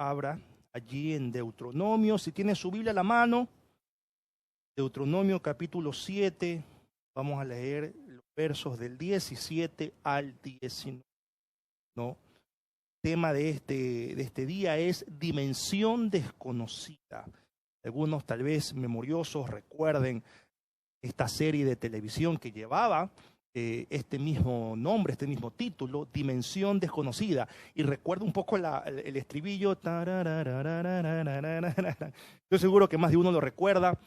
abra allí en Deuteronomio, si tiene su Biblia a la mano, Deuteronomio capítulo 7, vamos a leer los versos del 17 al 19, ¿no? El tema de este día es dimensión desconocida. Algunos tal vez memoriosos recuerden esta serie de televisión que llevaba este mismo nombre, este mismo título, Dimensión Desconocida. Y recuerdo un poco el estribillo. Estoy seguro que más de uno lo recuerda.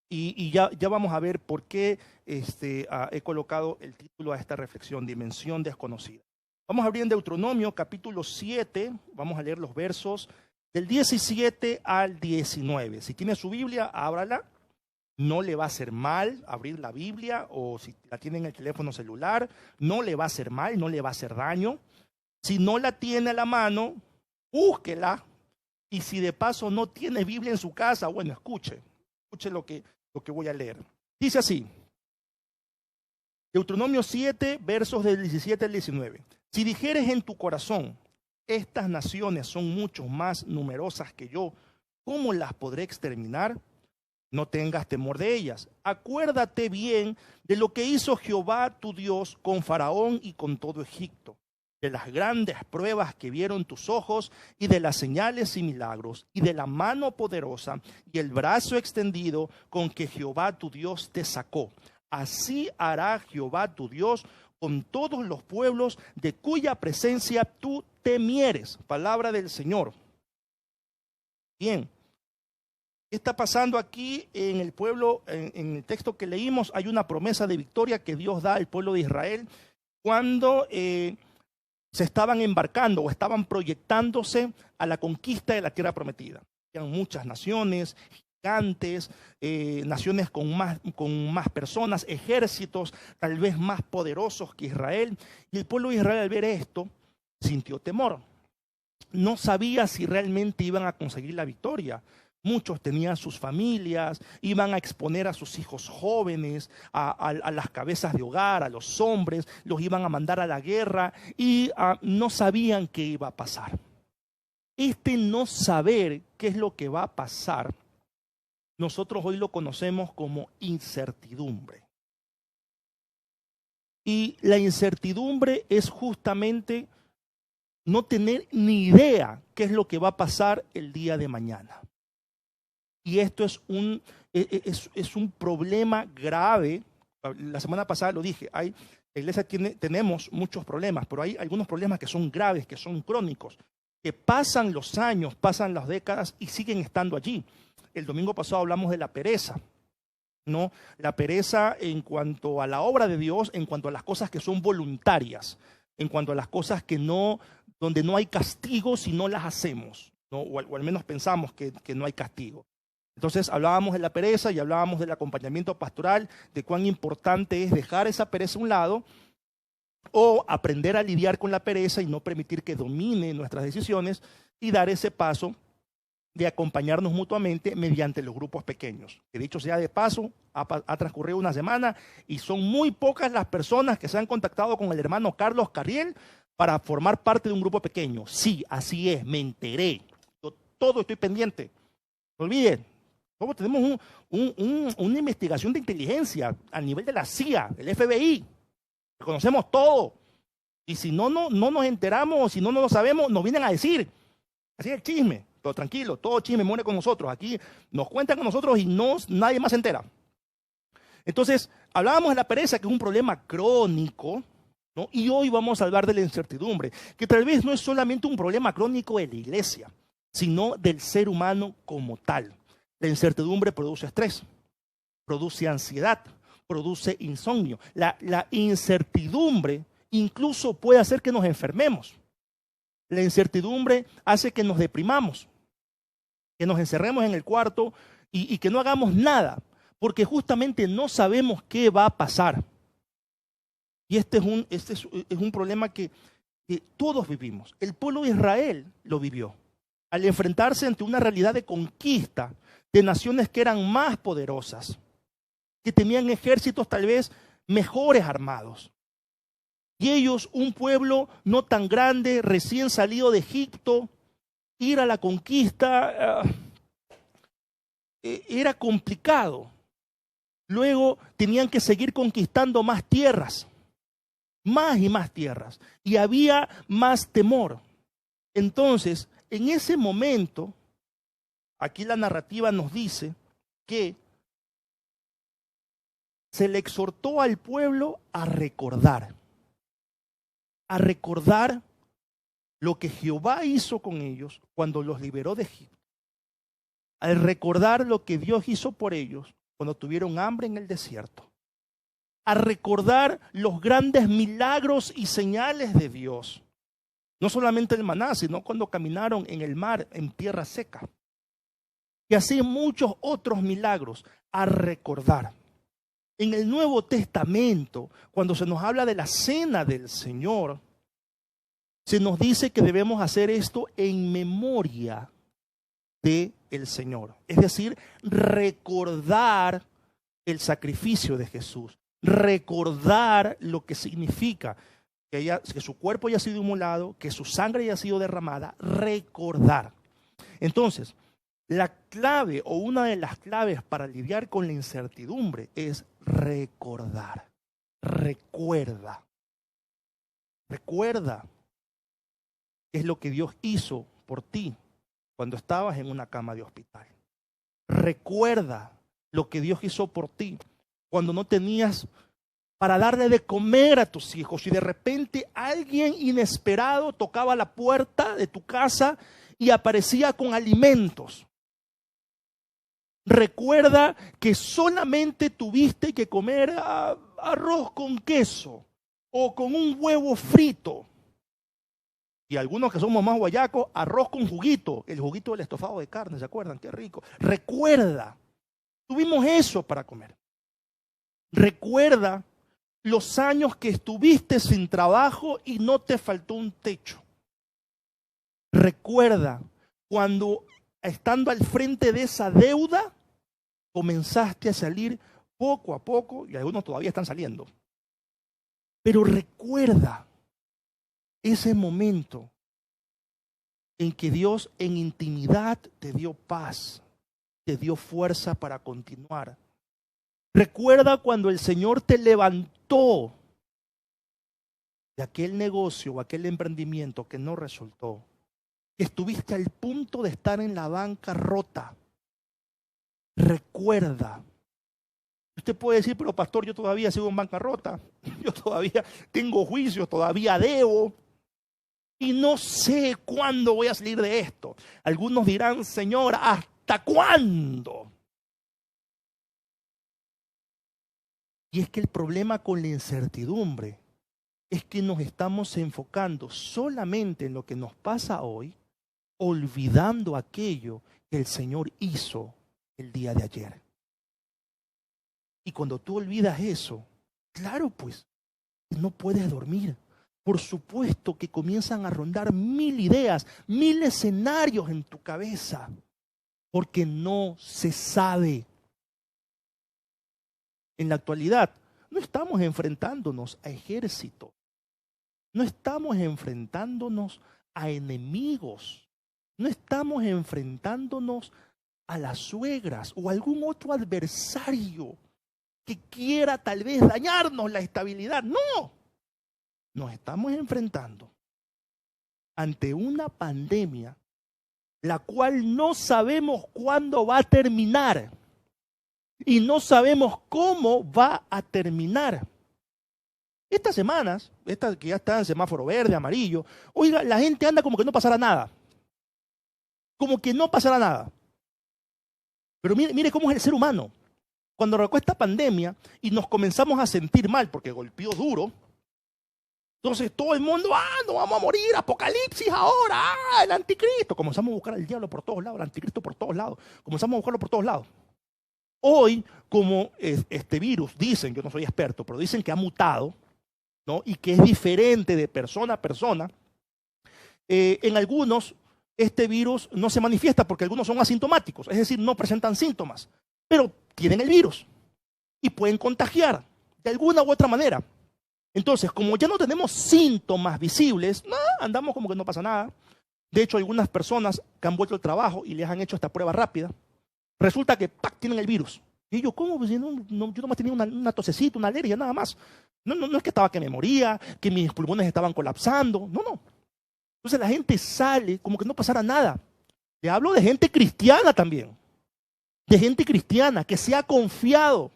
Y ya vamos a ver por qué he colocado el título a esta reflexión, Dimensión Desconocida. Vamos a abrir en Deuteronomio capítulo 7, vamos a leer los versos del 17 al 19. Si tiene su Biblia, ábrala. No le va a hacer mal abrir la Biblia, o si la tiene en el teléfono celular, no le va a hacer mal, no le va a hacer daño. Si no la tiene a la mano, búsquela. Y si de paso no tiene Biblia en su casa, bueno, escuche lo que voy a leer. Dice así, Deuteronomio 7, versos del 17 al 19. Si dijeres en tu corazón, estas naciones son mucho más numerosas que yo, ¿cómo las podré exterminar? No tengas temor de ellas. Acuérdate bien de lo que hizo Jehová tu Dios con Faraón y con todo Egipto, de las grandes pruebas que vieron tus ojos y de las señales y milagros y de la mano poderosa y el brazo extendido con que Jehová tu Dios te sacó. Así hará Jehová tu Dios con todos los pueblos de cuya presencia tú temieres. Palabra del Señor. Bien. ¿Qué está pasando aquí en el pueblo? En el texto que leímos hay una promesa de victoria que Dios da al pueblo de Israel cuando se estaban embarcando o estaban proyectándose a la conquista de la tierra prometida. Eran muchas naciones, gigantes, naciones con más personas, ejércitos tal vez más poderosos que Israel. Y el pueblo de Israel al ver esto sintió temor. No sabía si realmente iban a conseguir la victoria. Muchos tenían sus familias, iban a exponer a sus hijos jóvenes, a las cabezas de hogar, a los hombres, los iban a mandar a la guerra y no sabían qué iba a pasar. No saber qué es lo que va a pasar, nosotros hoy lo conocemos como incertidumbre. Y la incertidumbre es justamente no tener ni idea qué es lo que va a pasar el día de mañana. Y esto es un problema grave. La semana pasada lo dije, la iglesia tenemos muchos problemas, pero hay algunos problemas que son graves, que son crónicos, que pasan los años, pasan las décadas y siguen estando allí. El domingo pasado hablamos de la pereza, ¿no? La pereza en cuanto a la obra de Dios, en cuanto a las cosas que son voluntarias, en cuanto a las cosas donde no hay castigo si no las hacemos, ¿no? O al menos pensamos que no hay castigo. Entonces hablábamos de la pereza y hablábamos del acompañamiento pastoral, de cuán importante es dejar esa pereza a un lado o aprender a lidiar con la pereza y no permitir que domine nuestras decisiones y dar ese paso de acompañarnos mutuamente mediante los grupos pequeños. Que dicho sea de paso, ha transcurrido una semana y son muy pocas las personas que se han contactado con el hermano Carlos Carriel para formar parte de un grupo pequeño. Sí, así es, me enteré. Yo todo estoy pendiente. No olviden. Tenemos una investigación de inteligencia a nivel de la CIA, el FBI. Conocemos todo. Y si no nos enteramos o si no lo sabemos, nos vienen a decir. Así es el chisme. Pero tranquilo, todo chisme muere con nosotros. Aquí nos cuentan con nosotros y nadie más se entera. Entonces, hablábamos de la pereza, que es un problema crónico, ¿no? Y hoy vamos a hablar de la incertidumbre, que tal vez no es solamente un problema crónico de la iglesia, sino del ser humano como tal. La incertidumbre produce estrés, produce ansiedad, produce insomnio. La incertidumbre incluso puede hacer que nos enfermemos. La incertidumbre hace que nos deprimamos, que nos encerremos en el cuarto y que no hagamos nada, porque justamente no sabemos qué va a pasar. Y este es un problema que todos vivimos. El pueblo de Israel lo vivió. Al enfrentarse ante una realidad de conquista de naciones que eran más poderosas, que tenían ejércitos tal vez mejores armados. Y ellos, un pueblo no tan grande, recién salido de Egipto, ir a la conquista era complicado. Luego tenían que seguir conquistando más tierras, más y más tierras, y había más temor. Entonces, en ese momento, aquí la narrativa nos dice que se le exhortó al pueblo a recordar lo que Jehová hizo con ellos cuando los liberó de Egipto, al recordar lo que Dios hizo por ellos cuando tuvieron hambre en el desierto, a recordar los grandes milagros y señales de Dios, no solamente el maná, sino cuando caminaron en el mar en tierra seca, y así muchos otros milagros, a recordar. En el Nuevo Testamento, cuando se nos habla de la cena del Señor, se nos dice que debemos hacer esto en memoria del Señor. Es decir, recordar el sacrificio de Jesús, recordar lo que significa que su cuerpo haya sido inmolado, que su sangre haya sido derramada, recordar. Entonces, la clave o una de las claves para lidiar con la incertidumbre es recordar. Recuerda qué es lo que Dios hizo por ti cuando estabas en una cama de hospital. Recuerda lo que Dios hizo por ti cuando no tenías para darle de comer a tus hijos y de repente alguien inesperado tocaba la puerta de tu casa y aparecía con alimentos. Recuerda que solamente tuviste que comer arroz con queso o con un huevo frito. Y algunos que somos más guayacos, arroz con juguito, el juguito del estofado de carne, ¿se acuerdan? Qué rico. Recuerda, tuvimos eso para comer. Recuerda los años que estuviste sin trabajo y no te faltó un techo. Recuerda cuando, estando al frente de esa deuda, comenzaste a salir poco a poco, y algunos todavía están saliendo. Pero recuerda ese momento en que Dios en intimidad te dio paz, te dio fuerza para continuar. Recuerda cuando el Señor te levantó de aquel negocio o aquel emprendimiento que no resultó, que estuviste al punto de estar en la bancarrota. Recuerda. Usted puede decir, pero pastor, yo todavía sigo en bancarrota, yo todavía tengo juicios, todavía debo y no sé cuándo voy a salir de esto. Algunos dirán, Señor, ¿hasta cuándo? Y es que el problema con la incertidumbre es que nos estamos enfocando solamente en lo que nos pasa hoy, olvidando aquello que el Señor hizo el día de ayer. Y cuando tú olvidas eso, claro pues, no puedes dormir. Por supuesto que comienzan a rondar 1000 ideas, 1000 escenarios en tu cabeza, porque no se sabe. En la actualidad, no estamos enfrentándonos a ejércitos, no estamos enfrentándonos a enemigos, no estamos enfrentándonos a las suegras o a algún otro adversario que quiera tal vez dañarnos la estabilidad. No, nos estamos enfrentando ante una pandemia la cual no sabemos cuándo va a terminar y no sabemos cómo va a terminar. Estas semanas, esta que ya está en semáforo verde, amarillo, oiga, la gente anda como que no pasara nada. Como que no pasara nada. Pero mire cómo es el ser humano. Cuando arrancó esta pandemia y nos comenzamos a sentir mal porque golpeó duro, entonces todo el mundo, nos vamos a morir, apocalipsis ahora, el anticristo. Comenzamos a buscar al diablo por todos lados, el anticristo por todos lados. Comenzamos a buscarlo por todos lados. Hoy, como este virus, dicen, yo no soy experto, pero dicen que ha mutado, ¿no? Y que es diferente de persona a persona. En algunos, este virus no se manifiesta porque algunos son asintomáticos, es decir, no presentan síntomas, pero tienen el virus y pueden contagiar de alguna u otra manera. Entonces, como ya no tenemos síntomas visibles, andamos como que no pasa nada. De hecho, algunas personas que han vuelto al trabajo y les han hecho esta prueba rápida, resulta que ¡pac! Tienen el virus. Y yo, ¿cómo? Pues yo nomás tenía una tosecita, una alergia, nada más. No es que estaba que me moría, que mis pulmones estaban colapsando. No. Entonces la gente sale como que no pasara nada. Le hablo de gente cristiana también. De gente cristiana que se ha confiado.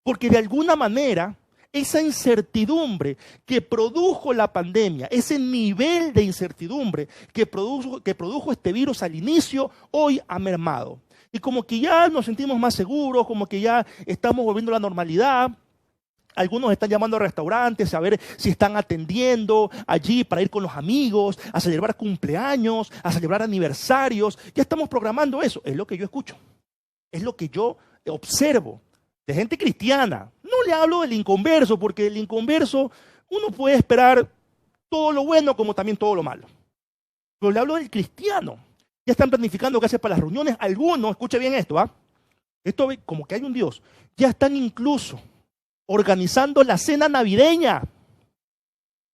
Porque de alguna manera, esa incertidumbre que produjo la pandemia, ese nivel de incertidumbre que produjo este virus al inicio, hoy ha mermado. Y como que ya nos sentimos más seguros, como que ya estamos volviendo a la normalidad. Algunos están llamando a restaurantes a ver si están atendiendo allí para ir con los amigos, a celebrar cumpleaños, a celebrar aniversarios. Ya estamos programando eso. Es lo que yo escucho. Es lo que yo observo de gente cristiana. No le hablo del inconverso, porque el inconverso uno puede esperar todo lo bueno como también todo lo malo. Pero le hablo del cristiano. Ya están planificando qué hacer para las reuniones. Algunos, escuche bien esto, esto como que hay un Dios. Ya están incluso organizando la cena navideña.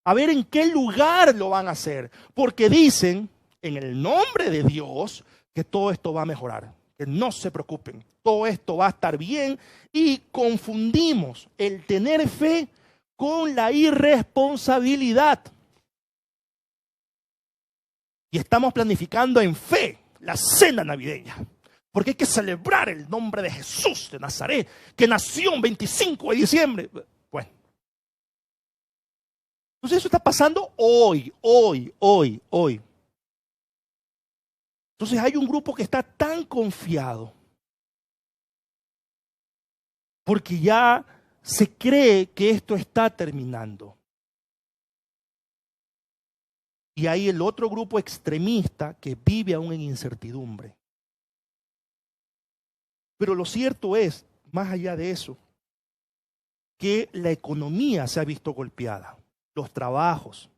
A ver en qué lugar lo van a hacer. Porque dicen, en el nombre de Dios, que todo esto va a mejorar. Que no se preocupen. Todo esto va a estar bien. Y confundimos el tener fe con la irresponsabilidad. Y estamos planificando en fe la cena navideña. Porque hay que celebrar el nombre de Jesús de Nazaret, que nació el 25 de diciembre. Bueno. Entonces eso está pasando hoy. Entonces hay un grupo que está tan confiado. Porque ya se cree que esto está terminando. Y hay el otro grupo extremista que vive aún en incertidumbre. Pero lo cierto es, más allá de eso, que la economía se ha visto golpeada. Los trabajos.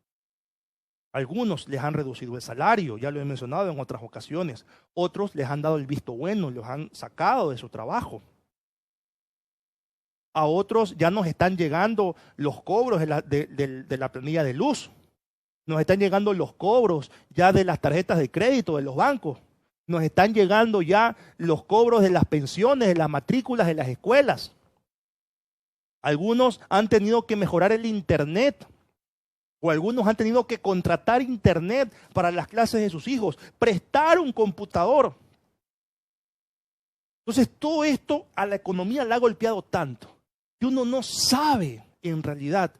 Algunos les han reducido el salario, ya lo he mencionado en otras ocasiones. Otros les han dado el visto bueno, los han sacado de su trabajo. A otros ya nos están llegando los cobros de la planilla de luz. Nos están llegando los cobros ya de las tarjetas de crédito de los bancos. Nos están llegando ya los cobros de las pensiones, de las matrículas de las escuelas. Algunos han tenido que mejorar el internet. O algunos han tenido que contratar internet para las clases de sus hijos. Prestar un computador. Entonces todo esto a la economía le ha golpeado tanto que uno no sabe en realidad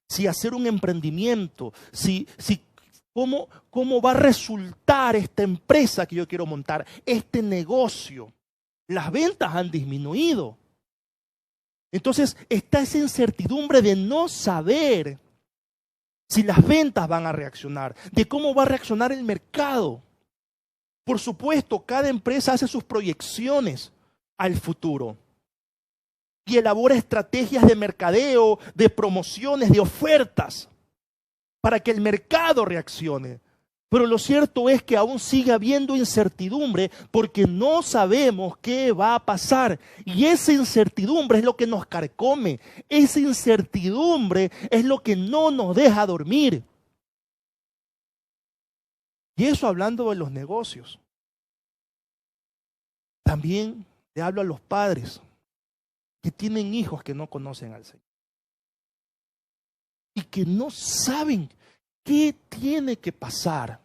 si hacer un emprendimiento, cómo va a resultar esta empresa que yo quiero montar, este negocio. Las ventas han disminuido. Entonces está esa incertidumbre de no saber si las ventas van a reaccionar, de cómo va a reaccionar el mercado. Por supuesto, cada empresa hace sus proyecciones al futuro y elabora estrategias de mercadeo, de promociones, de ofertas para que el mercado reaccione. Pero lo cierto es que aún sigue habiendo incertidumbre porque no sabemos qué va a pasar. Y esa incertidumbre es lo que nos carcome. Esa incertidumbre es lo que no nos deja dormir. Y eso hablando de los negocios. También le hablo a los padres que tienen hijos que no conocen al Señor. Y que no saben qué tiene que pasar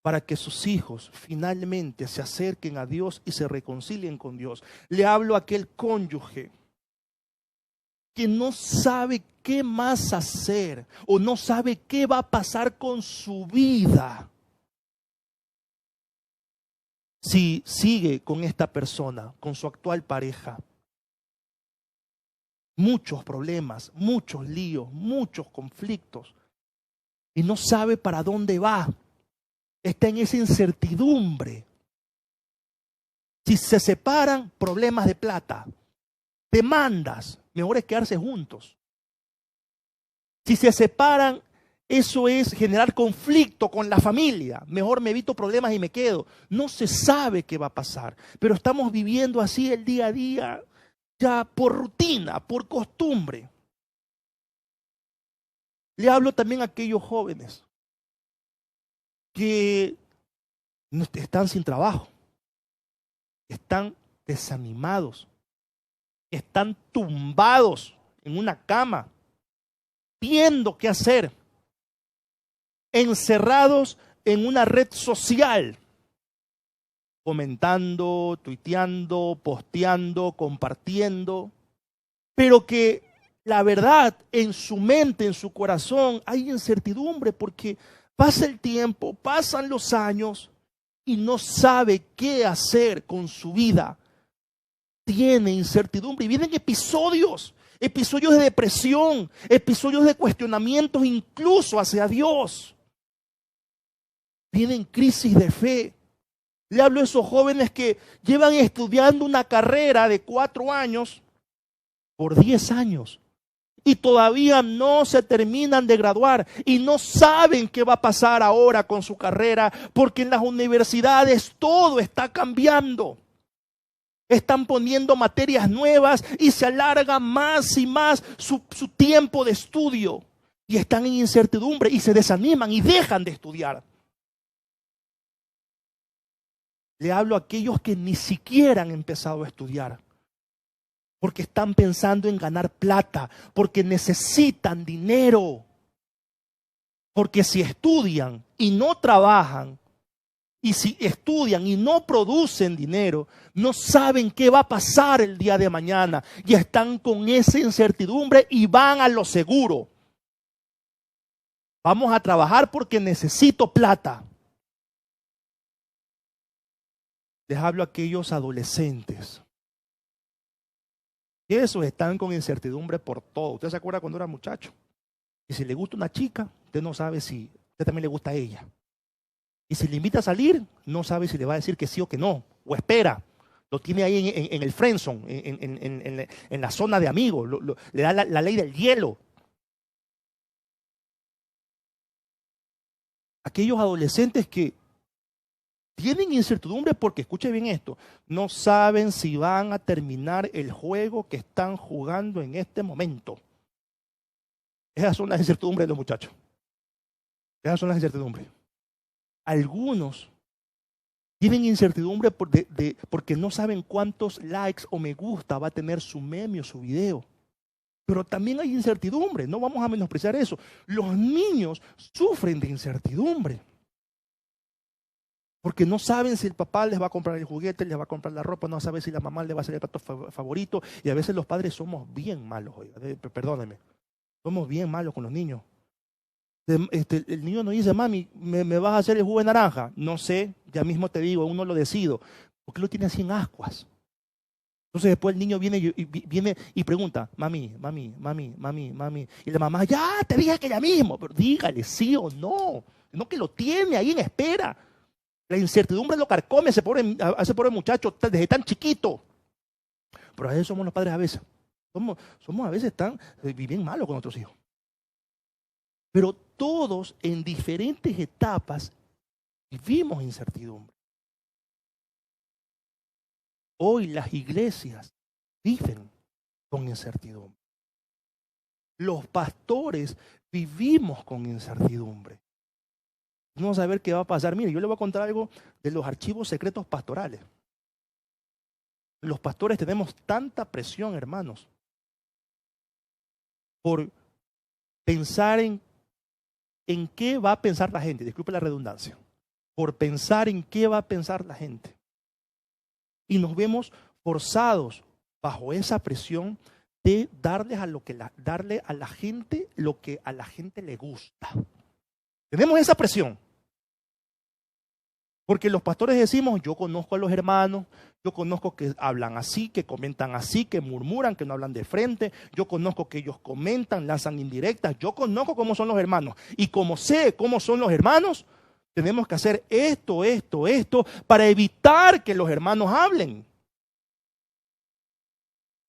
para que sus hijos finalmente se acerquen a Dios y se reconcilien con Dios. Le hablo a aquel cónyuge que no sabe qué más hacer o no sabe qué va a pasar con su vida si sigue con esta persona, con su actual pareja. Muchos problemas, muchos líos, muchos conflictos. Y no sabe para dónde va. Está en esa incertidumbre. Si se separan, problemas de plata. Demandas, mejor es quedarse juntos. Si se separan, eso es generar conflicto con la familia. Mejor me evito problemas y me quedo. No se sabe qué va a pasar. Pero estamos viviendo así el día a día, ya por rutina, por costumbre. Le hablo también a aquellos jóvenes que están sin trabajo, están desanimados, están tumbados en una cama, viendo qué hacer, encerrados en una red social, comentando, tuiteando, posteando, compartiendo, pero que la verdad en su mente, en su corazón, hay incertidumbre porque pasa el tiempo, pasan los años y no sabe qué hacer con su vida. Tiene incertidumbre y vienen episodios de depresión, episodios de cuestionamientos incluso hacia Dios. Vienen crisis de fe. Le hablo a esos jóvenes que llevan estudiando una carrera de 4 años por 10 años y todavía no se terminan de graduar y no saben qué va a pasar ahora con su carrera porque en las universidades todo está cambiando. Están poniendo materias nuevas y se alarga más y más su tiempo de estudio y están en incertidumbre y se desaniman y dejan de estudiar. Le hablo a aquellos que ni siquiera han empezado a estudiar, porque están pensando en ganar plata, porque necesitan dinero, porque si estudian y no trabajan, y si estudian y no producen dinero, no saben qué va a pasar el día de mañana, y están con esa incertidumbre y van a lo seguro. Vamos a trabajar porque necesito plata. Les hablo a aquellos adolescentes. Y esos están con incertidumbre por todo. ¿Usted se acuerda cuando era muchacho? Y si le gusta una chica, usted no sabe si usted también le gusta a ella. Y si le invita a salir, no sabe si le va a decir que sí o que no. O espera. Lo tiene ahí en el friendzone, en la zona de amigos. Le da la ley del hielo. Aquellos adolescentes que tienen incertidumbre porque, escuche bien esto, no saben si van a terminar el juego que están jugando en este momento. Esas son las incertidumbres de los muchachos. Esas son las incertidumbres. Algunos tienen incertidumbre porque no saben cuántos likes o me gusta va a tener su meme o su video. Pero también hay incertidumbre, no vamos a menospreciar eso. Los niños sufren de incertidumbre. Porque no saben si el papá les va a comprar el juguete, les va a comprar la ropa, no saben si la mamá le va a hacer el plato favorito. Y a veces los padres somos bien malos, oiga, perdónenme. Somos bien malos con los niños. El niño nos dice, mami, ¿me vas a hacer el jugo de naranja? No sé, ya mismo te digo, aún no lo decido. ¿Por qué lo tiene así en ascuas? Entonces después el niño viene y pregunta, mami. Y la mamá, ya, te dije que ya mismo. Pero dígale sí o no. No que lo tiene ahí en espera. La incertidumbre lo carcome a ese pobre muchacho desde tan chiquito. Pero a veces somos los padres a veces. Somos a veces bien malos con nuestros hijos. Pero todos en diferentes etapas vivimos incertidumbre. Hoy las iglesias viven con incertidumbre. Los pastores vivimos con incertidumbre. Vamos a ver qué va a pasar. Mire, yo le voy a contar algo de los archivos secretos pastorales. Los pastores tenemos tanta presión, hermanos, por pensar en qué va a pensar la gente. Disculpe la redundancia. Por pensar en qué va a pensar la gente. Y nos vemos forzados bajo esa presión de darle a la gente lo que a la gente le gusta. Tenemos esa presión. Porque los pastores decimos, yo conozco a los hermanos, yo conozco que hablan así, que comentan así, que murmuran, que no hablan de frente, yo conozco que ellos comentan, lanzan indirectas, yo conozco cómo son los hermanos. Y como sé cómo son los hermanos, tenemos que hacer esto, para evitar que los hermanos hablen.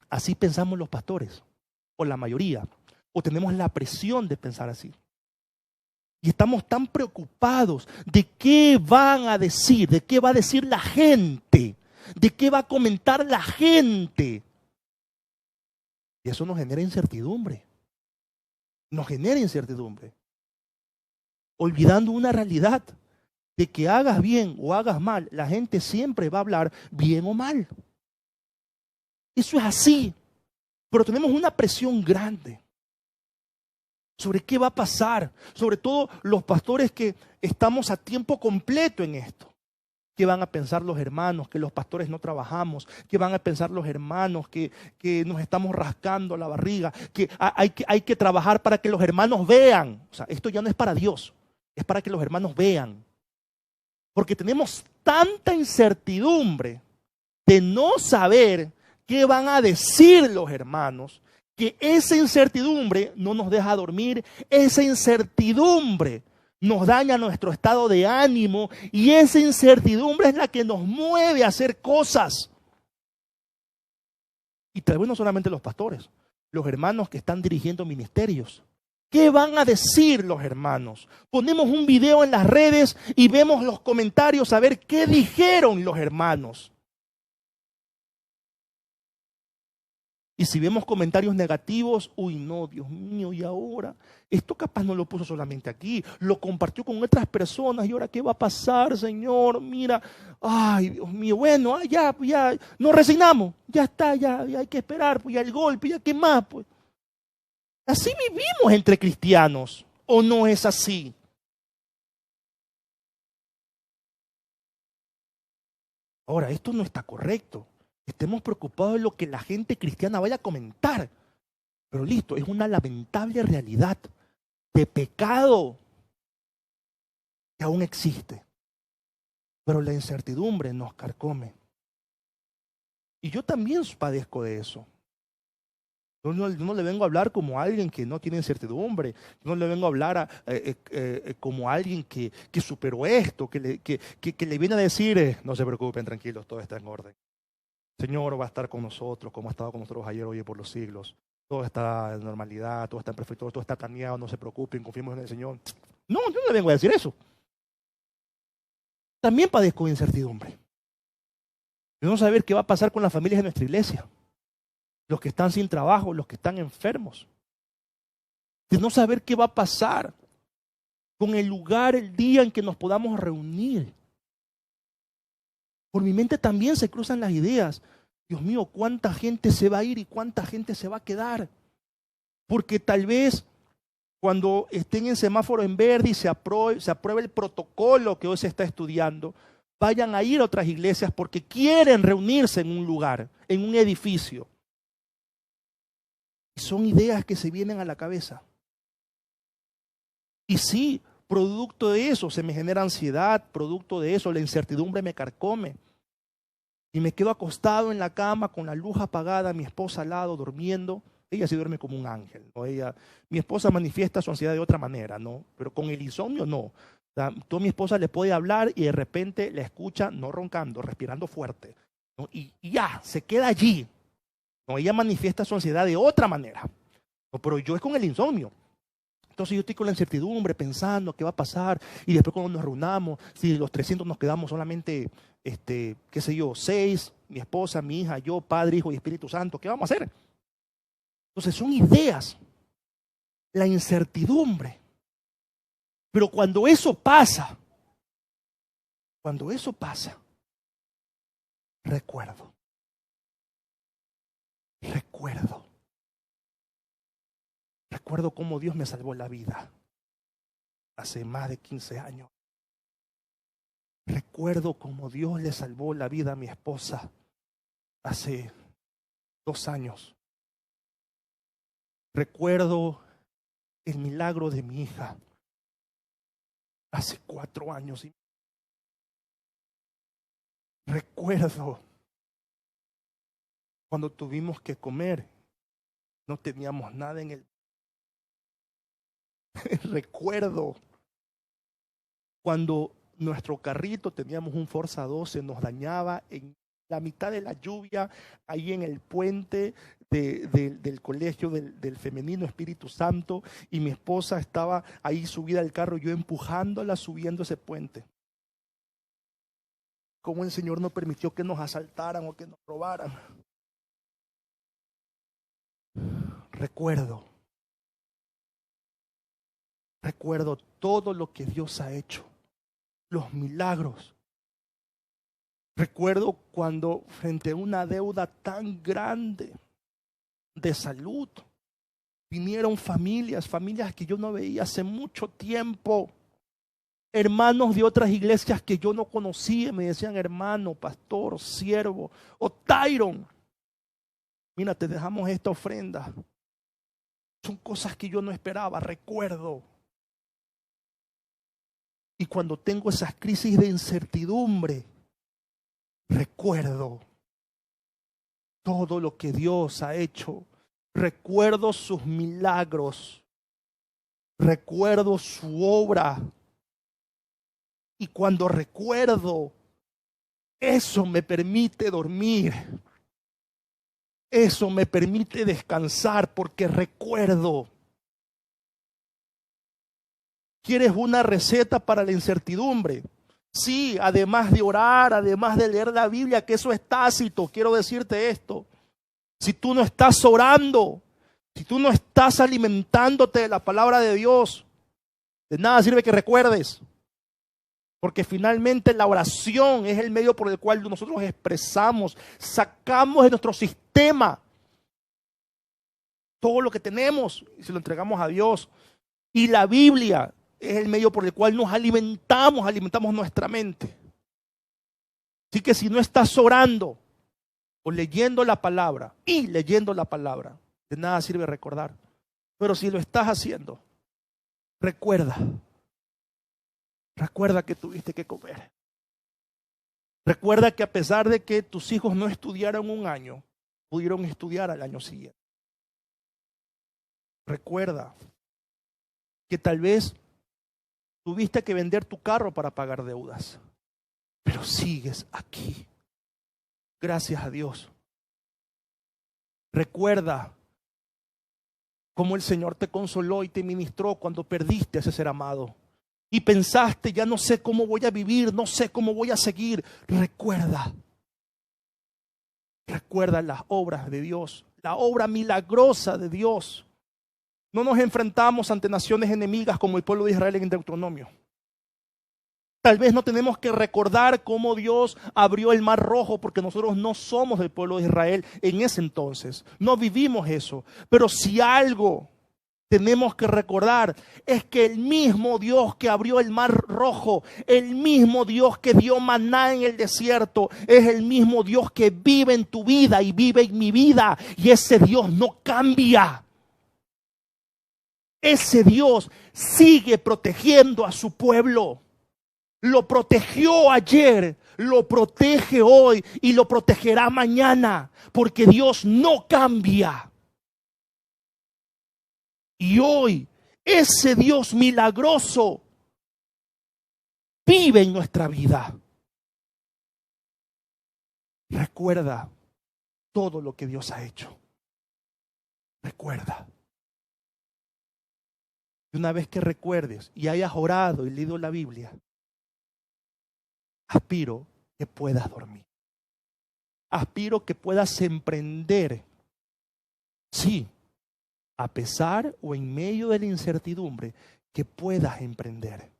Así pensamos los pastores, o la mayoría, o tenemos la presión de pensar así. Y estamos tan preocupados de qué van a decir, de qué va a decir la gente, de qué va a comentar la gente. Y eso nos genera incertidumbre. Nos genera incertidumbre. Olvidando una realidad, de que hagas bien o hagas mal, la gente siempre va a hablar bien o mal. Eso es así. Pero tenemos una presión grande sobre qué va a pasar, sobre todo los pastores que estamos a tiempo completo en esto. ¿Qué van a pensar los hermanos? Que los pastores no trabajamos. ¿Qué van a pensar los hermanos? Que nos estamos rascando la barriga. Que hay que trabajar para que los hermanos vean. O sea, esto ya no es para Dios, es para que los hermanos vean. Porque tenemos tanta incertidumbre de no saber qué van a decir los hermanos, que esa incertidumbre no nos deja dormir, esa incertidumbre nos daña nuestro estado de ánimo y esa incertidumbre es la que nos mueve a hacer cosas. Y tal vez no solamente los pastores, los hermanos que están dirigiendo ministerios. ¿Qué van a decir los hermanos? Ponemos un video en las redes y vemos los comentarios a ver qué dijeron los hermanos. Y si vemos comentarios negativos, uy no, Dios mío, ¿y ahora? Esto capaz no lo puso solamente aquí, lo compartió con otras personas. ¿Y ahora qué va a pasar, Señor? Mira, ay, Dios mío, bueno, ya, nos resignamos, ya está, ya hay que esperar, pues ya el golpe, ya qué más, pues. Así vivimos entre cristianos, ¿o no es así? Ahora, esto no está correcto. Estemos preocupados de lo que la gente cristiana vaya a comentar. Pero listo, es una lamentable realidad de pecado que aún existe. Pero la incertidumbre nos carcome. Y yo también padezco de eso. Yo no le vengo a hablar como alguien que no tiene incertidumbre. Yo no le vengo a hablar como alguien que superó esto, que le viene a decir, no se preocupen, tranquilos, todo está en orden. El Señor va a estar con nosotros, como ha estado con nosotros ayer, hoy y por los siglos. Todo está en normalidad, todo está en perfecto, todo está planeado, no se preocupen, confiemos en el Señor. No, yo no le vengo a decir eso. También padezco de incertidumbre. De no saber qué va a pasar con las familias de nuestra iglesia. Los que están sin trabajo, los que están enfermos. De no saber qué va a pasar con el lugar, el día en que nos podamos reunir. Por mi mente también se cruzan las ideas. Dios mío, ¿cuánta gente se va a ir y cuánta gente se va a quedar? Porque tal vez cuando estén en semáforo en verde y se apruebe el protocolo que hoy se está estudiando, vayan a ir a otras iglesias porque quieren reunirse en un lugar, en un edificio. Y son ideas que se vienen a la cabeza. Y sí, producto de eso se me genera ansiedad, producto de eso la incertidumbre me carcome. Y me quedo acostado en la cama con la luz apagada, mi esposa al lado durmiendo. Ella sí duerme como un ángel, ¿no? Mi esposa manifiesta su ansiedad de otra manera, ¿no? Pero con el insomnio no. O sea, tú a mi esposa le puede hablar y de repente la escucha no roncando, respirando fuerte, ¿no? Y ya, se queda allí. ¿No? Ella manifiesta su ansiedad de otra manera. ¿No? Pero yo es con el insomnio. Entonces yo estoy con la incertidumbre pensando qué va a pasar y después cuando nos reunamos, si los 300 nos quedamos solamente, qué sé yo, 6, mi esposa, mi hija, yo, Padre, Hijo y Espíritu Santo, ¿qué vamos a hacer? Entonces son ideas, la incertidumbre. Pero cuando eso pasa, recuerdo. Recuerdo cómo Dios me salvó la vida hace más de 15 años. Recuerdo cómo Dios le salvó la vida a mi esposa hace 2 años. Recuerdo el milagro de mi hija hace 4 años. Recuerdo cuando tuvimos que comer, no teníamos nada en el... Recuerdo cuando nuestro carrito, teníamos un Forza 12, nos dañaba en la mitad de la lluvia, ahí en el puente del colegio del femenino Espíritu Santo, y mi esposa estaba ahí subida al carro, yo empujándola subiendo ese puente. Cómo el Señor no permitió que nos asaltaran o que nos robaran. Recuerdo todo lo que Dios ha hecho. los milagros. Recuerdo cuando frente a una deuda tan grande de salud, vinieron familias que yo no veía hace mucho tiempo. Hermanos de otras iglesias que yo no conocía, me decían hermano, pastor, siervo o Tyron. Mira, te dejamos esta ofrenda. Son cosas que yo no esperaba, recuerdo. Y cuando tengo esas crisis de incertidumbre, recuerdo todo lo que Dios ha hecho. Recuerdo sus milagros. Recuerdo su obra. Y cuando recuerdo, eso me permite dormir. Eso me permite descansar porque recuerdo. ¿Quieres una receta para la incertidumbre? Sí, además de orar, además de leer la Biblia, que eso es tácito, quiero decirte esto. Si tú no estás orando, si tú no estás alimentándote de la palabra de Dios, de nada sirve que recuerdes. Porque finalmente la oración es el medio por el cual nosotros expresamos, sacamos de nuestro sistema todo lo que tenemos y se lo entregamos a Dios. Y la Biblia es el medio por el cual nos alimentamos nuestra mente. Así que si no estás orando o leyendo la palabra de nada sirve recordar. Pero si lo estás haciendo, recuerda que tuviste que comer. Recuerda que a pesar de que tus hijos no estudiaron un año, pudieron estudiar al año siguiente. Recuerda que tal vez tuviste que vender tu carro para pagar deudas, pero sigues aquí. Gracias a Dios. Recuerda cómo el Señor te consoló y te ministró cuando perdiste a ese ser amado. Y pensaste, ya no sé cómo voy a vivir, no sé cómo voy a seguir. Recuerda las obras de Dios, la obra milagrosa de Dios. No nos enfrentamos ante naciones enemigas como el pueblo de Israel en Deuteronomio. Tal vez no tenemos que recordar cómo Dios abrió el mar rojo porque nosotros no somos del pueblo de Israel en ese entonces. No vivimos eso. Pero si algo tenemos que recordar es que el mismo Dios que abrió el mar rojo, el mismo Dios que dio maná en el desierto, es el mismo Dios que vive en tu vida y vive en mi vida. Y ese Dios no cambia. Ese Dios sigue protegiendo a su pueblo. Lo protegió ayer, lo protege hoy y lo protegerá mañana, porque Dios no cambia. Y hoy ese Dios milagroso vive en nuestra vida. Recuerda todo lo que Dios ha hecho. Recuerda. Y una vez que recuerdes y hayas orado y leído la Biblia, aspiro que puedas dormir. Aspiro que puedas emprender. Sí, a pesar o en medio de la incertidumbre, que puedas emprender.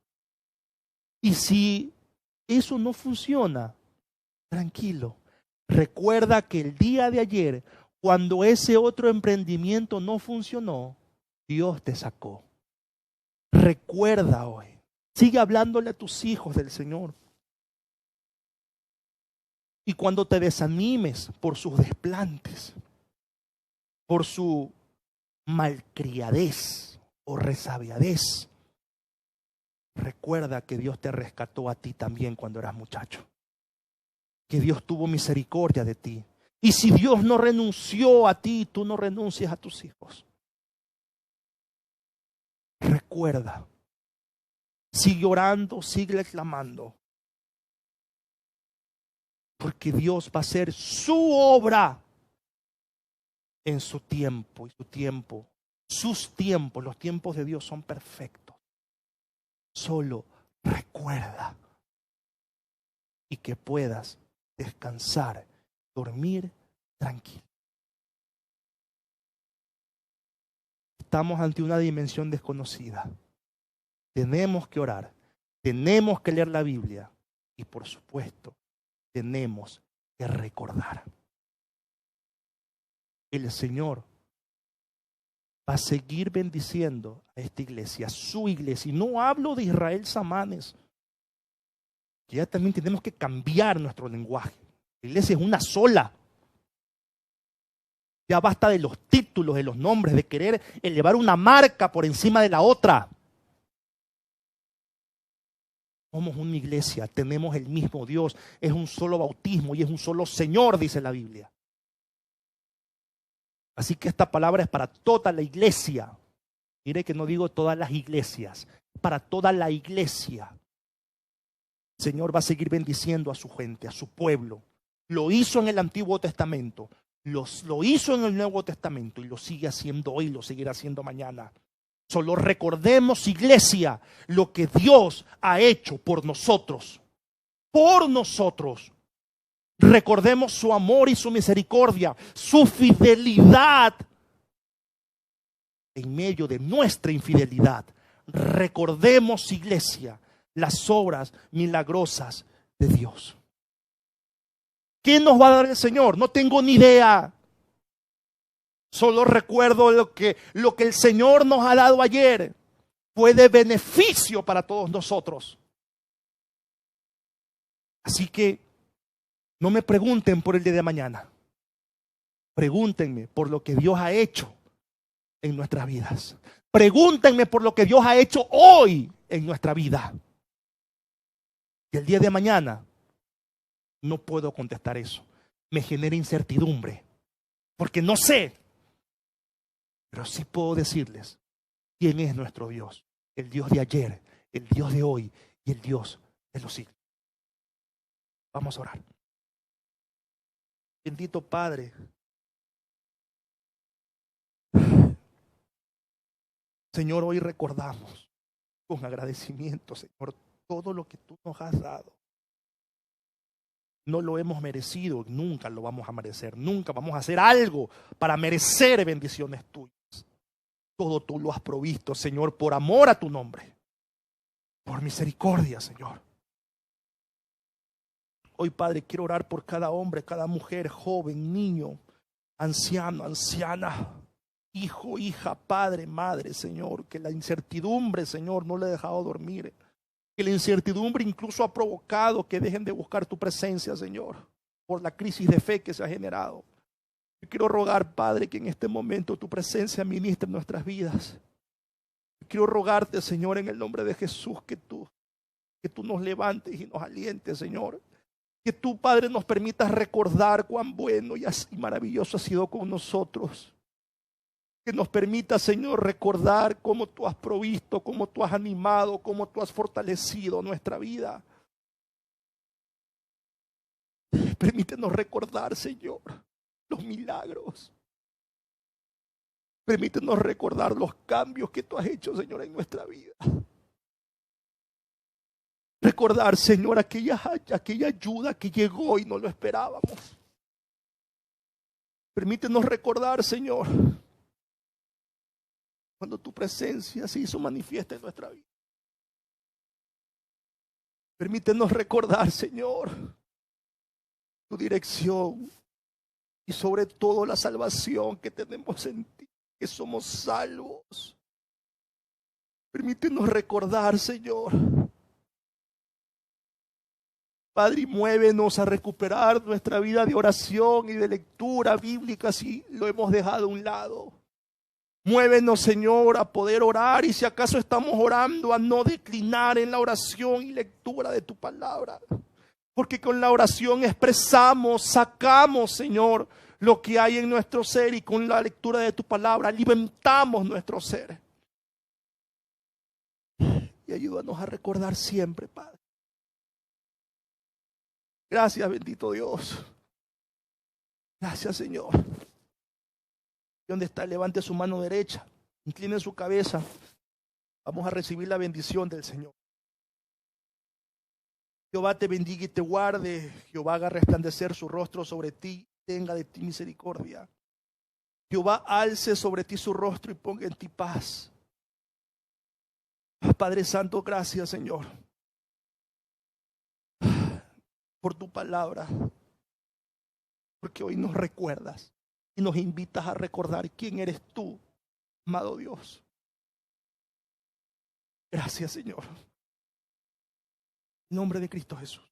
Y si eso no funciona, tranquilo. Recuerda que el día de ayer, cuando ese otro emprendimiento no funcionó, Dios te sacó. Recuerda hoy. Sigue hablándole a tus hijos del Señor. Y cuando te desanimes por sus desplantes, por su malcriadez o resabiadez, recuerda que Dios te rescató a ti también cuando eras muchacho. Que Dios tuvo misericordia de ti. Y si Dios no renunció a ti, tú no renuncias a tus hijos. Recuerda. Sigue orando, sigue clamando. Porque Dios va a hacer su obra en su tiempo. Y su tiempo, sus tiempos, los tiempos de Dios son perfectos. Solo recuerda. Y que puedas descansar, dormir tranquilo. Estamos ante una dimensión desconocida. Tenemos que orar. tenemos que leer la Biblia y, por supuesto, tenemos que recordar. El Señor va a seguir bendiciendo a esta iglesia, a su iglesia. Y no hablo de Israel Samanes, que ya también tenemos que cambiar nuestro lenguaje. La iglesia es una sola. Ya basta de los títulos, de los nombres, de querer elevar una marca por encima de la otra. Somos una iglesia, tenemos el mismo Dios, es un solo bautismo y es un solo Señor, dice la Biblia. Así que esta palabra es para toda la iglesia. Mire que no digo todas las iglesias, para toda la iglesia. El Señor va a seguir bendiciendo a su gente, a su pueblo. Lo hizo en el Antiguo Testamento, lo hizo en el Nuevo Testamento y lo sigue haciendo hoy, lo seguirá haciendo mañana. Solo recordemos, iglesia, lo que Dios ha hecho por nosotros. Por nosotros. Recordemos su amor y su misericordia, su fidelidad en medio de nuestra infidelidad. Recordemos, iglesia, las obras milagrosas de Dios. ¿Qué nos va a dar el Señor? No tengo ni idea. Solo recuerdo lo que el Señor nos ha dado ayer. Fue de beneficio para todos nosotros. Así que no me pregunten por el día de mañana. Pregúntenme por lo que Dios ha hecho en nuestras vidas. Pregúntenme por lo que Dios ha hecho hoy en nuestra vida. Y el día de mañana no puedo contestar eso. Me genera incertidumbre. Porque no sé. Pero sí puedo decirles quién es nuestro Dios. El Dios de ayer, el Dios de hoy y el Dios de los siglos. Vamos a orar. Bendito Padre. Señor, hoy recordamos con agradecimiento, Señor, todo lo que tú nos has dado. No lo hemos merecido, nunca lo vamos a merecer, nunca vamos a hacer algo para merecer bendiciones tuyas. Todo tú lo has provisto, Señor, por amor a tu nombre, por misericordia, Señor. Hoy, Padre, quiero orar por cada hombre, cada mujer, joven, niño, anciano, anciana, hijo, hija, padre, madre, Señor, que la incertidumbre, Señor, no le ha dejado dormir. Que la incertidumbre incluso ha provocado que dejen de buscar tu presencia, Señor, por la crisis de fe que se ha generado. Yo quiero rogar, Padre, que en este momento tu presencia ministre en nuestras vidas. Yo quiero rogarte, Señor, en el nombre de Jesús, que tú nos levantes y nos alientes, Señor. Que tú, Padre, nos permitas recordar cuán bueno y maravilloso has sido con nosotros. Que nos permita, Señor, recordar cómo tú has provisto, cómo tú has animado, cómo tú has fortalecido nuestra vida. Permítenos recordar, Señor, los milagros. Permítenos recordar los cambios que tú has hecho, Señor, en nuestra vida. Recordar, Señor, aquella ayuda que llegó y no lo esperábamos. Permítenos recordar, Señor, cuando tu presencia se hizo manifiesta en nuestra vida. Permítenos recordar, Señor, tu dirección y sobre todo la salvación que tenemos en ti, que somos salvos. Permítenos recordar, Señor, Padre, y muévenos a recuperar nuestra vida de oración y de lectura bíblica si lo hemos dejado a un lado. Muévenos, Señor, a poder orar y si acaso estamos orando, a no declinar en la oración y lectura de tu palabra. Porque con la oración expresamos, sacamos, Señor, lo que hay en nuestro ser y con la lectura de tu palabra alimentamos nuestro ser. Y ayúdanos a recordar siempre, Padre. Gracias, bendito Dios. Gracias, Señor. ¿Dónde está? Levante su mano derecha, incline su cabeza. Vamos a recibir la bendición del Señor. Jehová te bendiga y te guarde. Jehová haga resplandecer su rostro sobre ti, tenga de ti misericordia. Jehová alce sobre ti su rostro y ponga en ti paz. Padre Santo, gracias, Señor. por tu palabra, porque hoy nos recuerdas y nos invitas a recordar quién eres tú, amado Dios. Gracias, Señor. En nombre de Cristo Jesús.